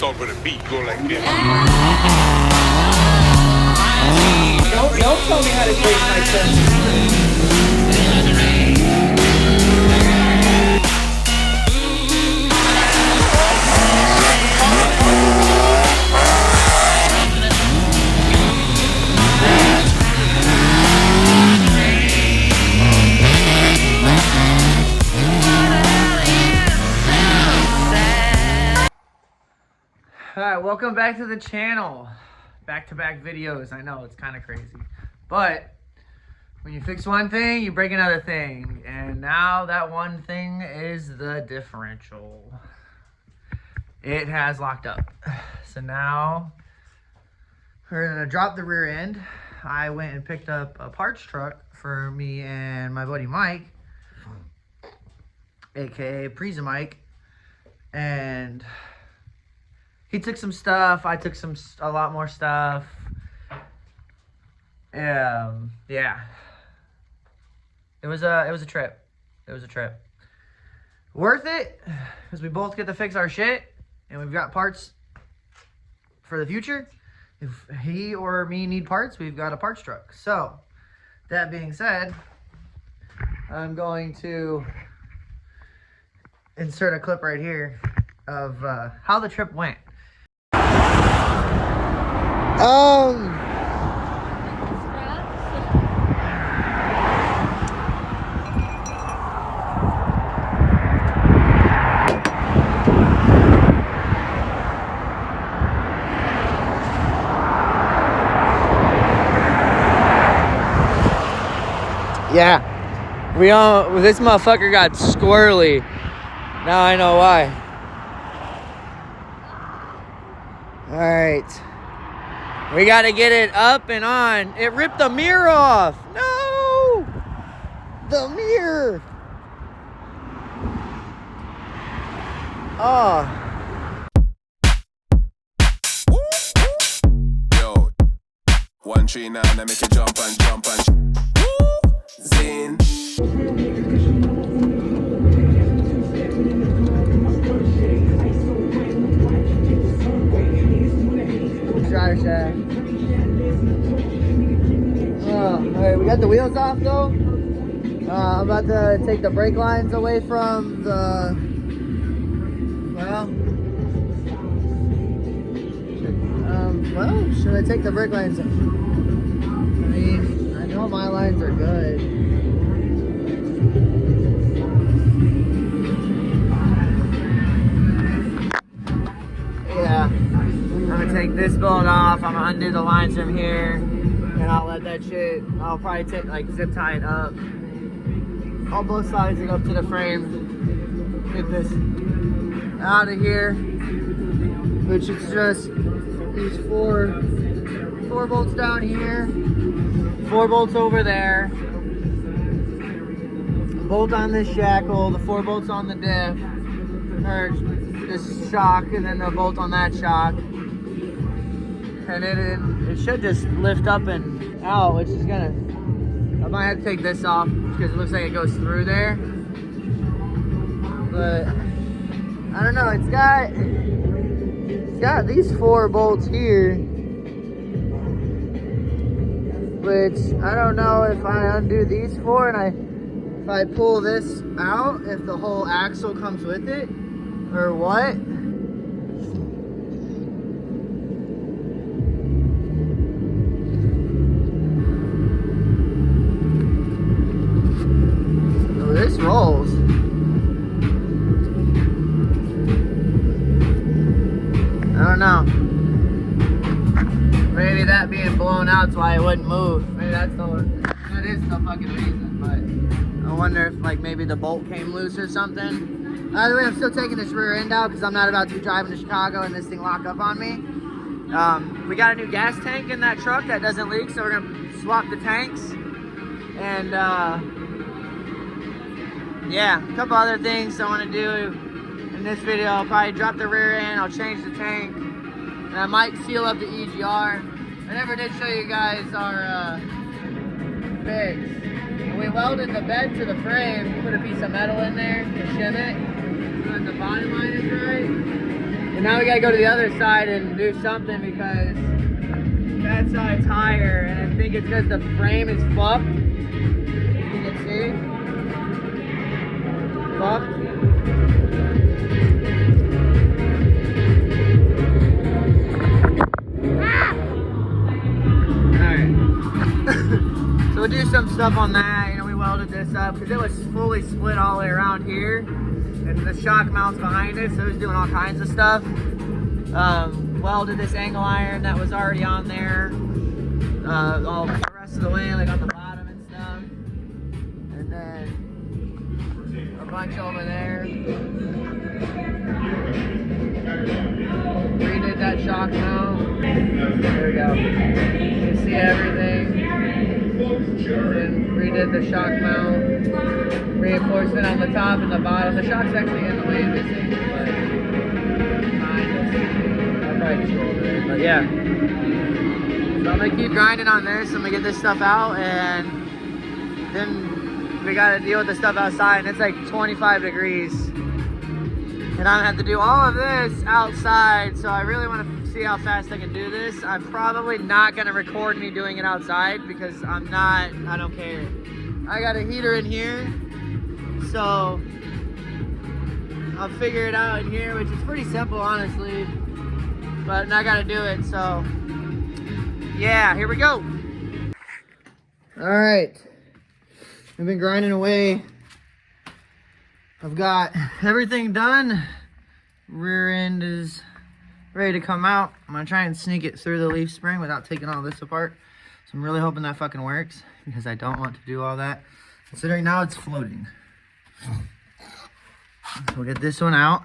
off of the beat, go like this. Don't tell me how to break my senses. Alright, welcome back to the channel. Back-to-back videos. I know, it's kind of crazy. But when you fix one thing, you break another thing. And now that one thing is the differential. It has locked up. So now we're going to drop the rear end. I went and picked up a parts truck for me and my buddy Mike, aka Preza Mike. And he took some stuff. I took a lot more stuff. Yeah. It was a trip. It was a trip. Worth it, because we both get to fix our shit, and we've got parts for the future. If he or me need parts, we've got a parts truck. So, that being said, I'm going to insert a clip right here of how the trip went. Yeah, this motherfucker got squirrely. Now I know why. All right. We got to get it up and on. It ripped the mirror off. No! The mirror. Oh. Yo, 139, I make you jump and zin. Driver shaft. Alright, we got the wheels off though. I'm about to take the brake lines away from the, should I take the brake lines? I mean, I know my lines are good. Yeah. I'm gonna take this bolt off, I'm gonna undo the lines from here, and I'll let that shit, I'll probably take, zip tie it up on both sides and up to the frame. Get this out of here, which is just these four bolts down here, 4 bolts over there, a bolt on this shackle, the 4 bolts on the diff, or this shock, and then the bolt on that shock. And it should just lift up and out, which is gonna, I might have to take this off because it looks like it goes through there. But I don't know, it's got these 4 bolts here, which I don't know if I undo these 4 and if I pull this out, if the whole axle comes with it or what. This rolls. I don't know. Maybe that being blown out is why it wouldn't move. Maybe that is the fucking reason. But I wonder if maybe the bolt came loose or something. By the way, I'm still taking this rear end out because I'm not about to be driving to Chicago and this thing lock up on me. We got a new gas tank in that truck that doesn't leak, so we're gonna swap the tanks. And yeah, a couple other things I want to do in this video. I'll probably drop the rear end, I'll change the tank, and I might seal up the EGR. I never did show you guys our bigs. We welded the bed to the frame, put a piece of metal in there to shim it, so that the body line is right. But now we gotta go to the other side and do something because that side's higher, and I think it's because the frame is fucked. You can see. Fucked. Alright. So we'll do some stuff on that. You know, we welded this up because it was fully split all the way around here. And the shock mount's behind it, so it was doing all kinds of stuff. Welded this angle iron that was already on there. All the rest of the way, like on the bottom and stuff. And then a bunch over there. Redid that shock mount. There we go. You can see everything. And then redid the shock mount. Reinforcement on the top and the bottom. The shock's actually in the way missing, but I'll probably just go over there. But yeah. So I'm gonna keep grinding on this. I'm gonna get this stuff out, and then we gotta deal with the stuff outside, and it's like 25 degrees. And I'm gonna have to do all of this outside, so I really wanna see how fast I can do this. I'm probably not gonna record me doing it outside because I don't care. I got a heater in here, so I'll figure it out in here, which is pretty simple, honestly. But I gotta do it, so yeah, here we go. All right, I've been grinding away. I've got everything done. Rear end is ready to come out. I'm gonna try and sneak it through the leaf spring without taking all this apart. So I'm really hoping that fucking works because I don't want to do all that. Considering now it's floating. So we'll get this one out.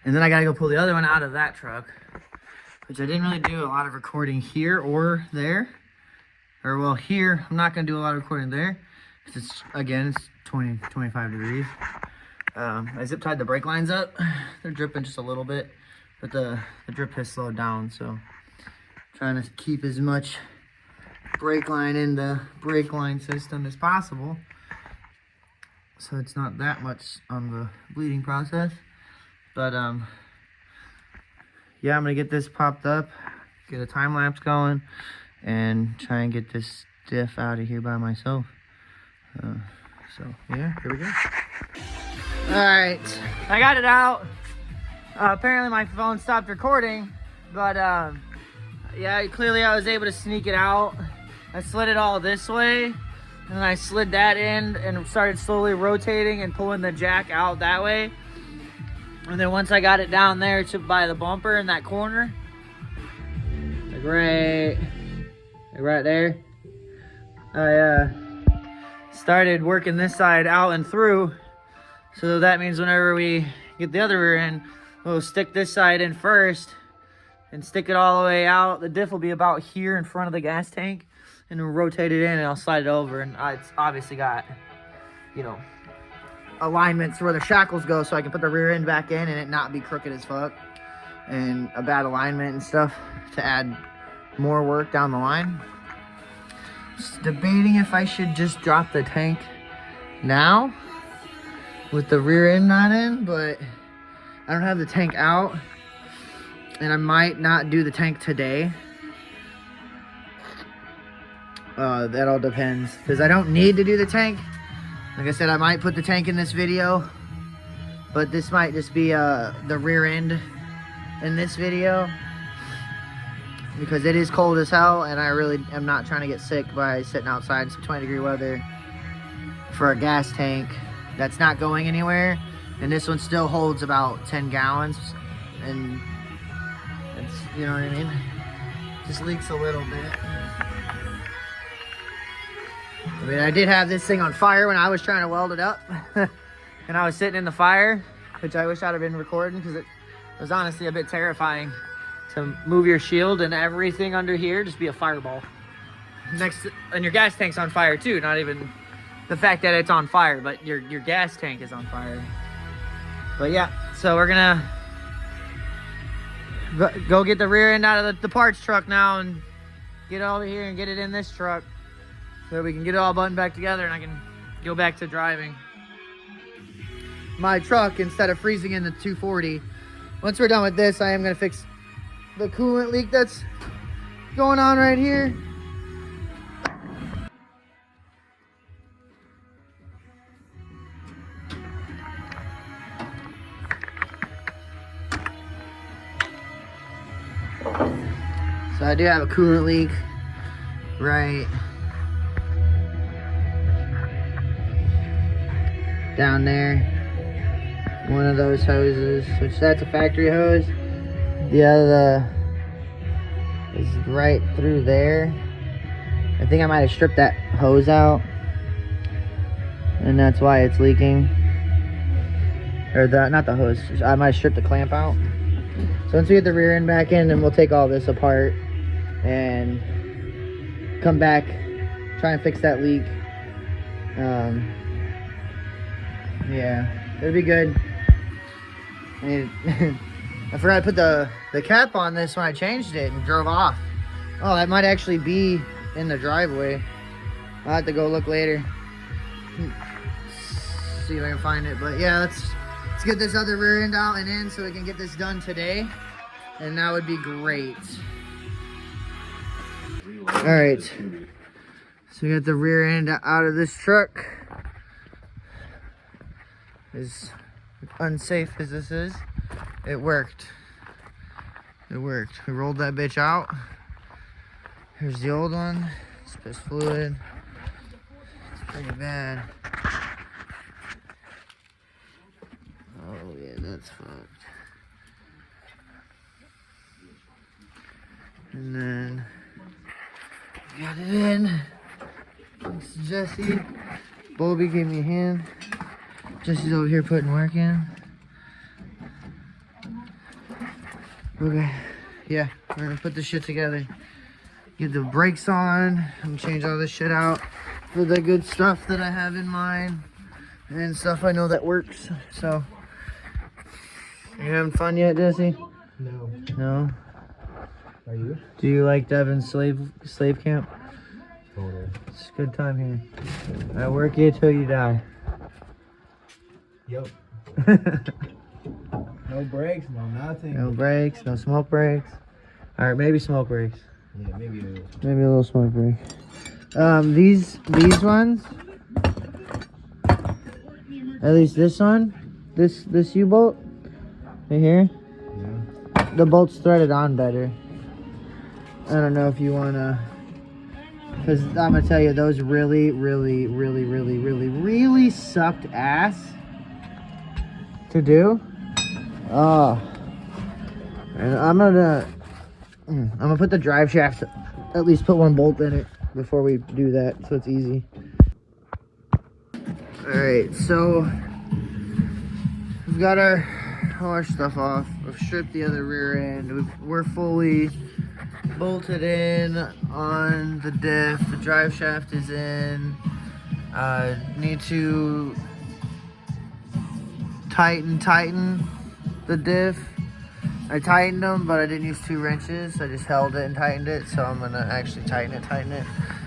And then I gotta go pull the other one out of that truck, which I didn't really do a lot of recording here or there. Or well, here, I'm not gonna do a lot of recording there. Because it's, again, it's 25 degrees. I zip tied the brake lines up. They're dripping just a little bit, but the drip has slowed down, so trying to keep as much brake line in the brake line system as possible, so it's not that much on the bleeding process. But yeah, I'm gonna get this popped up, get a time lapse going, and try and get this diff out of here by myself. So yeah, here we go. All right, I got it out. Apparently my phone stopped recording, but yeah, clearly I was able to sneak it out. I slid it all this way, and then I slid that in and started slowly rotating and pulling the jack out that way. And then once I got it down there to by the bumper in that corner, like right there, I started working this side out and through. So that means whenever we get the other rear end, we'll stick this side in first and stick it all the way out. The diff will be about here in front of the gas tank, and we'll rotate it in and I'll slide it over. And it's obviously got, you know, alignments where the shackles go, so I can put the rear end back in and it not be crooked as fuck and a bad alignment and stuff to add more work down the line. Just debating if I should just drop the tank now with the rear end not in, but I don't have the tank out, and I might not do the tank today. That all depends, because I don't need to do the tank. Like I said, I might put the tank in this video, but this might just be the rear end in this video, because it is cold as hell, and I really am not trying to get sick by sitting outside in some 20-degree weather for a gas tank that's not going anywhere. And this one still holds about 10 gallons, and it's, you know what I mean? Just leaks a little bit. I mean, I did have this thing on fire when I was trying to weld it up. And I was sitting in the fire, which I wish I'd have been recording, because it was honestly a bit terrifying to move your shield and everything under here just be a fireball. And your gas tank's on fire too, not even the fact that it's on fire, but your gas tank is on fire. But yeah, so we're gonna go get the rear end out of the parts truck now and get it over here and get it in this truck so we can get it all buttoned back together and I can go back to driving my truck instead of freezing in the 240 once we're done with this, I am gonna fix the coolant leak that's going on right here. So I do have a coolant leak right down there. One of those hoses, which that's a factory hose. The other is right through there. I think I might have stripped that hose out, and that's why it's leaking. Or not the hose. I might have stripped the clamp out. So once we get the rear end back in, then we'll take all this apart and come back, try and fix that leak. Yeah, it'll be good. And I forgot to put the cap on this when I changed it and drove off. Oh, that might actually be in the driveway. I'll have to go look later. See if I can find it. But yeah, let's get this other rear end out and in so we can get this done today. And that would be great. All right. So we got the rear end out of this truck. As unsafe as this is, it worked. It worked. We rolled that bitch out. Here's the old one. It's piss fluid. It's pretty bad. Oh yeah, that's fucked. And then got it in. Thanks to Jesse. Bobby gave me a hand. Jesse's over here putting work in. Okay, yeah, we're gonna put this shit together. Get the brakes on and change all this shit out for the good stuff that I have in mind and stuff I know that works. So, you having fun yet, Jesse? No. No? Are you? Do you like Devin's slave camp? Totally. It's a good time here. I work here till you die. Yep. No brakes, no nothing. No brakes, no smoke breaks. All right, maybe smoke breaks. Yeah, maybe it is. Maybe a little smoke break. These ones. At least this one, this U-bolt right here. Yeah. The bolt's threaded on better. I don't know if you wanna, because I'm gonna tell you those really sucked ass to do. Oh, and I'm gonna put the drive shaft, at least put one bolt in it before we do that, so it's easy. All right, so we've got all our stuff off. We've stripped the other rear end. We're fully bolted in on the diff. The drive shaft is in. Need to tighten the diff. I tightened them, but I didn't use 2 wrenches. I just held it and tightened it, so I'm gonna actually tighten it.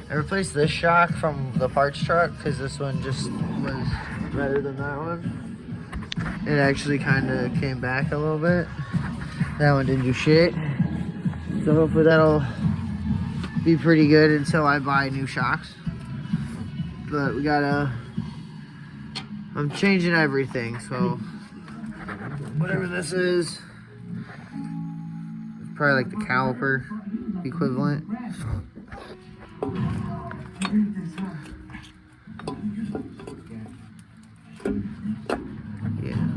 I replaced this shock from the parts truck because this one just was better than that one. It actually kind of came back a little bit. That one didn't do shit. So hopefully that'll be pretty good until I buy new shocks. But we gotta, I'm changing everything, so whatever this is, probably like the caliper equivalent. Yeah.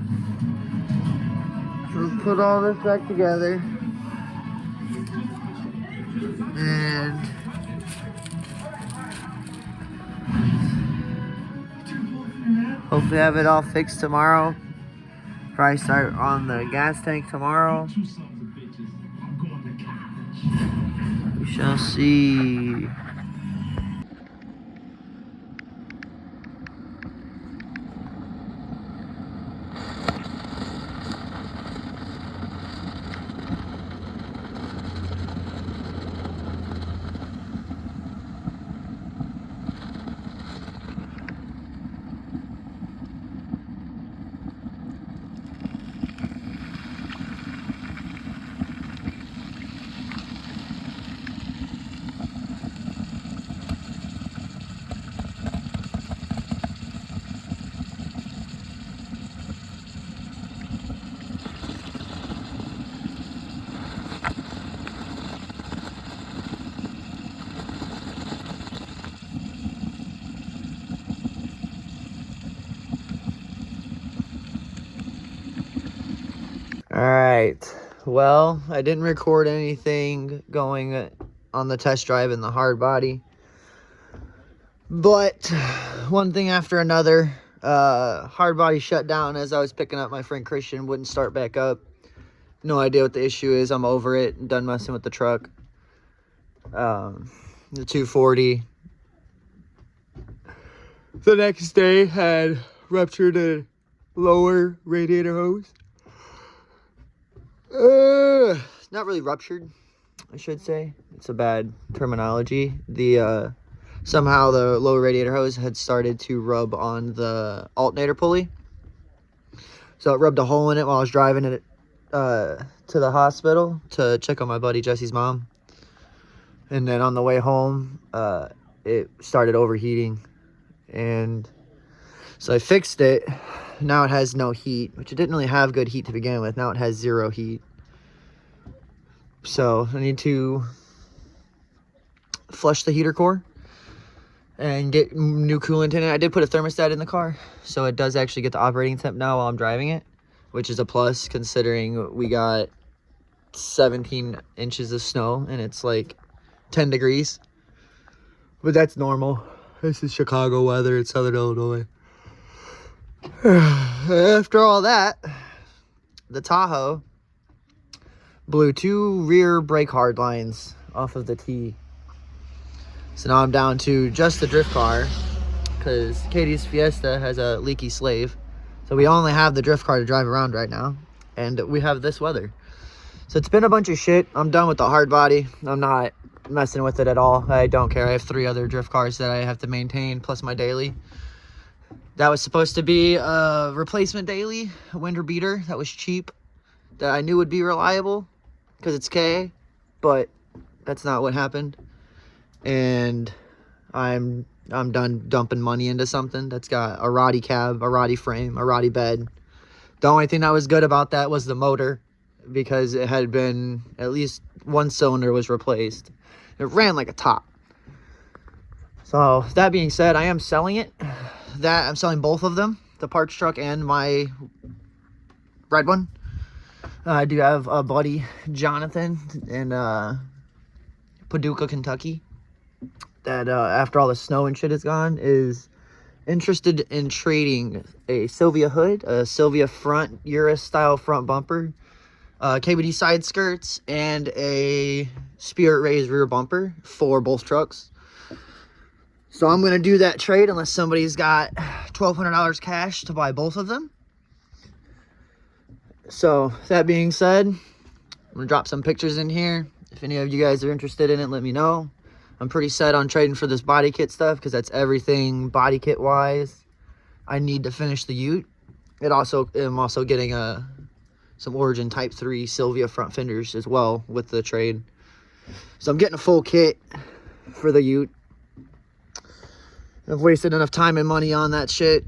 So let's put all this back together. And hopefully have it all fixed tomorrow. Probably start on the gas tank tomorrow. We shall see. right. Well, I didn't record anything going on the test drive in the hard body. But one thing after another, hard body shut down as I was picking up my friend Christian, wouldn't start back up. No idea what the issue is. I'm over it. I'm done messing with the truck. The 240. The next day had ruptured a lower radiator hose. Not really ruptured, I should say. It's a bad terminology. The somehow the lower radiator hose had started to rub on the alternator pulley. So it rubbed a hole in it while I was driving it to the hospital to check on my buddy Jesse's mom. And then on the way home, it started overheating. And so I fixed it. Now it has no heat, which it didn't really have good heat to begin with. Now it has zero heat. So I need to flush the heater core and get new coolant in it. I did put a thermostat in the car, so it does actually get the operating temp now while I'm driving it, which is a plus considering we got 17 inches of snow and it's like 10 degrees. But that's normal. This is Chicago weather. It's Southern Illinois. After all that, the Tahoe blew 2 rear brake hard lines off of the T. So now I'm down to just the drift car because Katie's Fiesta has a leaky slave. So we only have the drift car to drive around right now. And we have this weather. So it's been a bunch of shit. I'm done with the hard body. I'm not messing with it at all. I don't care. I have 3 other drift cars that I have to maintain plus my daily. That was supposed to be a replacement daily, a winter beater that was cheap, that I knew would be reliable because it's K, but that's not what happened. And I'm done dumping money into something that's got a Roddy cab, a Roddy frame, a Roddy bed. The only thing that was good about that was the motor because it had been, at least one cylinder was replaced. It ran like a top. So that being said, I am selling it. I'm selling both of them, the parts truck and my red one. I do have a buddy, Jonathan, in Paducah, Kentucky, that after all the snow and shit is gone, is interested in trading a Sylvia hood, a Sylvia front, Urus-style front bumper, KBD side skirts, and a Spirit raised rear bumper for both trucks. So I'm going to do that trade unless somebody's got $1,200 cash to buy both of them. So that being said, I'm going to drop some pictures in here. If any of you guys are interested in it, let me know. I'm pretty set on trading for this body kit stuff because that's everything body kit wise I need to finish the Ute. I'm also getting some Origin Type 3 Sylvia front fenders as well with the trade. So I'm getting a full kit for the Ute. I've wasted enough time and money on that shit,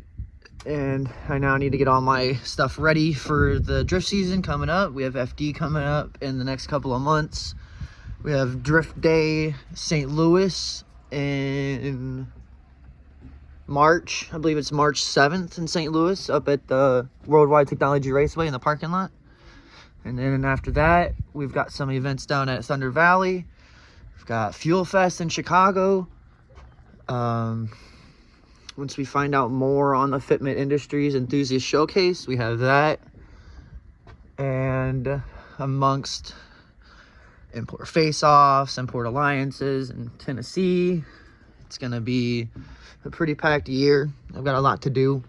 and I now need to get all my stuff ready for the drift season coming up. We have FD coming up in the next couple of months. We have Drift Day St. Louis in March. I believe it's March 7th in St. Louis up at the Worldwide Technology Raceway in the parking lot. And then after that, we've got some events down at Thunder Valley. We've got Fuel Fest in Chicago. Once we find out more on the Fitment Industries Enthusiast Showcase, we have that. And amongst import face-offs, import alliances in Tennessee, it's going to be a pretty packed year. I've got a lot to do.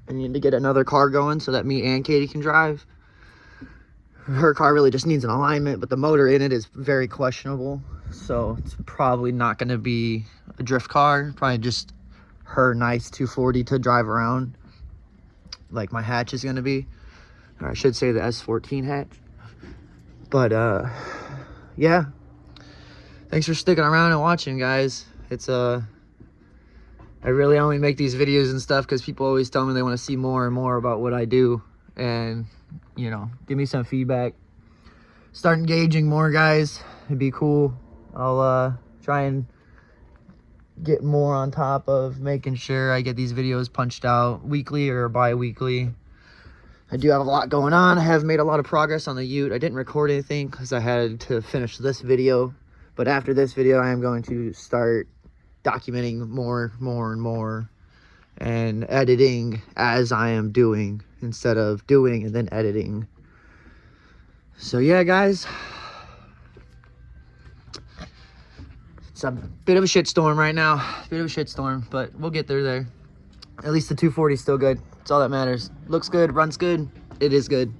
I need to get another car going so that me and Katie can drive. Her car really just needs an alignment, but the motor in it is very questionable. So it's probably not going to be a drift car. Probably just her nice 240 to drive around like my hatch is going to be. Or I should say the S14 hatch. But, yeah. Thanks for sticking around and watching, guys. It's, I really only make these videos and stuff because people always tell me they want to see more and more about what I do. And, you know, give me some feedback. Start engaging more, guys. It'd be cool. I'll try and get more on top of making sure I get these videos punched out weekly or bi-weekly. I do have a lot going on. I have made a lot of progress on the Ute. I didn't record anything because I had to finish this video. But after this video, I am going to start documenting more and editing as I am doing instead of doing and then editing. So yeah, guys. It's a bit of a shitstorm right now. Bit of a shitstorm, but we'll get there. At least the 240 is still good. That's all that matters. Looks good, runs good. It is good.